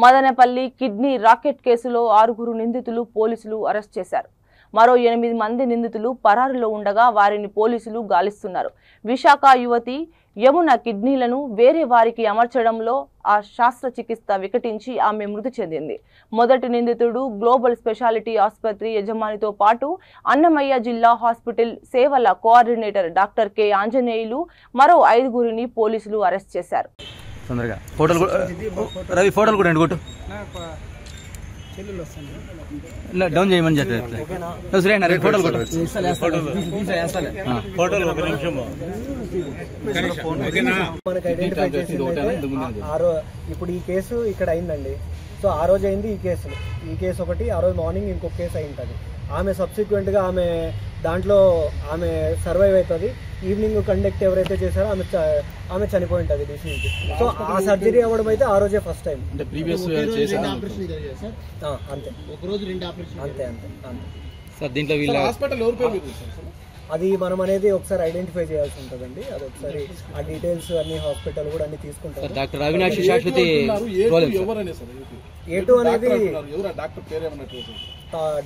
Madanapalle kidney racket కేసులో 6 నిందితులు పోలీసులు అరెస్ట్ చేశారు. మరో 8 మంది నిందితులు పరారులో ఉండగా వారిని పోలీసులు గాలిస్తున్నారు. విశాఖ యువతి యమున కిడ్నీలను వేరే వారికి అమర్చడంలో ఆ శస్త్రచికిత్స వికటించి ఆమె మృతి చెందింది. మొదటి నిందితుడు గ్లోబల్ స్పెషాలిటీ ఆసుపత్రి యజమానితో పాటు అన్నమయ్య జిల్లా హాస్పిటల్ సేవల కోఆర్డినేటర్ డాక్టర్ కె ఆంజనేయులు మరో 5గురిని పోలీసులు అరెస్ట్ చేశారు. తొందరగా ఫోటోలు రవి ఫోటోలు కూడా కొట్టు డౌన్ చేయమని చెప్పి ఫోటోలు మనకు ఐడెంటిఫై చేసింది. ఇప్పుడు ఈ కేసు ఇక్కడ అయిందండి. సో ఆ రోజు అయింది ఈ కేసు ఒకటి. ఆ రోజు మార్నింగ్ ఇంకొక కేసు అయి ఉంటుంది. ఆమె సబ్సిక్వెంట్ గా దాంట్లో ఆమె సర్వైవ్ అవుతుంది. ఈవినింగ్ కండక్ట్ ఎవరైతే చేశారో ఆమె చనిపోయి ఉంటుంది డిసీజ్. సో ఆ సర్జరీ అవ్వడం అయితే ఆ రోజే ఫస్ట్ టైం. అది మనం అనేది ఒకసారి ఐడెంటిఫై చేయాల్సి ఉంటుందండి. అది ఒకసారి ఆ డీటెయిల్స్ అన్ని హాస్పిటల్ కూడా అన్ని తీసుకుంటారు. డాక్టర్ అవినాష్ శాశ్వతి A2 అనేది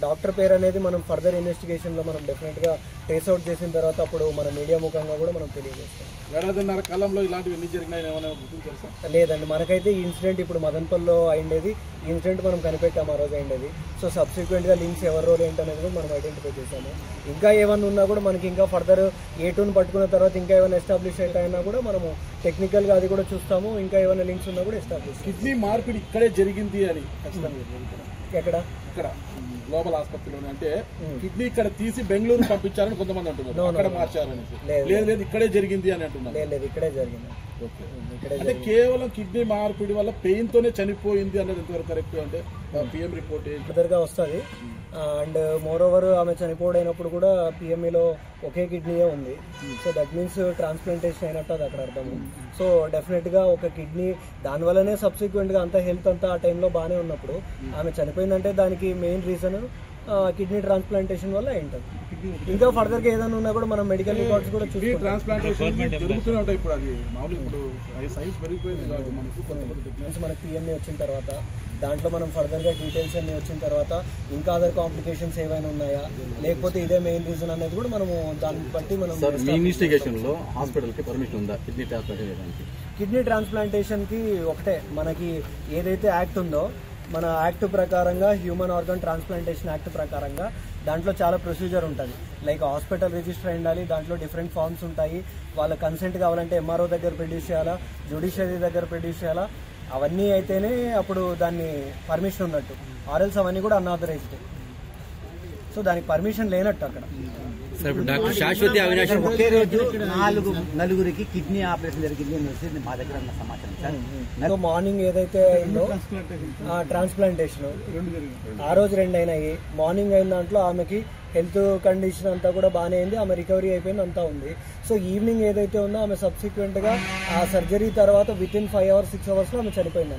డాక్టర్ పేరు అనేది మనం ఫర్దర్ ఇన్వెస్టిగేషన్ లో మనం డెఫినెట్ గా ట్రేస్ అవుట్ చేసిన తర్వాత అప్పుడు మన మీడియా ముఖంగా కూడా మనం తెలియజేస్తాం. లేదండి, మనకైతే ఈ ఇన్సిడెంట్ ఇప్పుడు మదన్పల్లిలో అయిండేది. ఈ ఇన్సిడెంట్ మనం కనిపెట్టాము, ఆ రోజు అయిండేది. సో సబ్సిక్వెంట్ గా లింక్స్ ఎవరి రోల్ ఏంటనేది కూడా మనం ఐడెంటిఫై చేసాము. ఇంకా ఏమన్నా ఉన్నా కూడా మనకి ఇంకా ఫర్దర్ A2ని పట్టుకున్న తర్వాత ఇంకా ఏమైనా ఎస్టాబ్లిష్ అయినా కూడా మనము టెక్నికల్ గా అది కూడా చూస్తాము. ఇంకా ఏమైనా లింక్స్ ఉన్నా కూడా ఎస్టాబ్లిష్. కిడ్నీ మార్పిడి ఇక్కడే జరిగింది అని ఇక్కడ గ్లోబల్ ఆసుపత్రిలోనే అంటే కిడ్నీ ఇక్కడ తీసి బెంగళూరు పంపించారని కొంతమంది అంటున్నారు. అక్కడ మార్చారని. లేదు ఇక్కడే జరిగింది అని అంటున్నారు. లేదు ఇక్కడే జరిగింది. అంటే కేవలం కిడ్నీ మార్పిడి వల్ల పెయిన్ తోనే చనిపోయింది అనేది ఎంతవరకు కరెక్ట్? అంటే పిఎం రిపోర్ట్ ఫర్దర్గా వస్తుంది. అండ్ మోర్ ఓవర్ ఆమె చనిపోయినప్పుడు కూడా పిఎంఈలో ఒకే కిడ్నీయే ఉంది. సో దట్ మీన్స్ ట్రాన్స్ప్లాంటేషన్ అయినట్టు అది అక్కడ అర్థం. సో డెఫినెట్గా ఒక కిడ్నీ దానివల్లనే సబ్సిక్వెంట్గా అంతా హెల్త్ అంతా ఆ టైంలో బాగానే ఉన్నప్పుడు ఆమె చనిపోయిందంటే దానికి మెయిన్ రీజన్ కిడ్నీ ట్రాన్స్ప్లాంటేషన్ వల్ల ఏంటది. ఇంకా ఫర్దర్ గా ఏదైనా ఉన్నా కూడా మనం మెడికల్ రికార్డ్స్ కూడా చూసి మనకి పిఎంఏ వచ్చిన తర్వాత దాంట్లో మనం ఫర్దర్ గా డీటెయిల్స్ అన్ని వచ్చిన తర్వాత ఇంకా అదర్ కాంప్లికేషన్స్ ఏమైనా ఉన్నాయా లేకపోతే ఇదే మెయిన్ రీజన్ అనేది కూడా మనము దాన్ని బట్టి మనం కిడ్నీ ట్రాన్స్ప్లాంటేషన్ కి ఒకటే మనకి ఏదైతే యాక్ట్ ఉందో మన యాక్ట్ ప్రకారంగా హ్యూమన్ ఆర్గన్ ట్రాన్స్ప్లాంటేషన్ యాక్ట్ ప్రకారంగా దాంట్లో చాలా ప్రొసీజర్ ఉంటుంది. లైక్ హాస్పిటల్ రిజిస్టర్ ఉండాలి, దాంట్లో డిఫరెంట్ ఫార్మ్స్ ఉంటాయి. వాళ్ళ కన్సెంట్ కావాలంటే ఎంఆర్ఓ దగ్గర ప్రొడ్యూస్ చేయాలా, జ్యుడిషియరీ దగ్గర ప్రొడ్యూస్ చేయాలా. అవన్నీ అయితేనే అప్పుడు దాన్ని పర్మిషన్ ఉన్నట్టు. ఆర్ఎల్స్ అవన్నీ కూడా అన్ఆథరైజ్డ్. సో దానికి పర్మిషన్ లేనట్టు అక్కడ. డాక్టర్ శాశ్వతి అవినాష్ ఒకే రోజు 4 కిడ్నీ ఆపరేషన్ జరిగింది అనేసి మా దగ్గర ఉన్న సమాచారం. మార్నింగ్ ఏదైతే అయిందో ట్రాన్స్ప్లాంటేషన్ ఆ రోజు 2 అయినాయి. మార్నింగ్ అయిన దాంట్లో ఆమెకి హెల్త్ కండిషన్ అంతా కూడా బాగానే అయింది, ఆమె రికవరీ అయిపోయింది, అంతా ఉంది. సో ఈవినింగ్ ఏదైతే ఉందో ఆమె సబ్సిక్వెంట్ గా ఆ సర్జరీ తర్వాత విత్ ఇన్ 5 hours 6 hours లో ఆమె చనిపోయింది.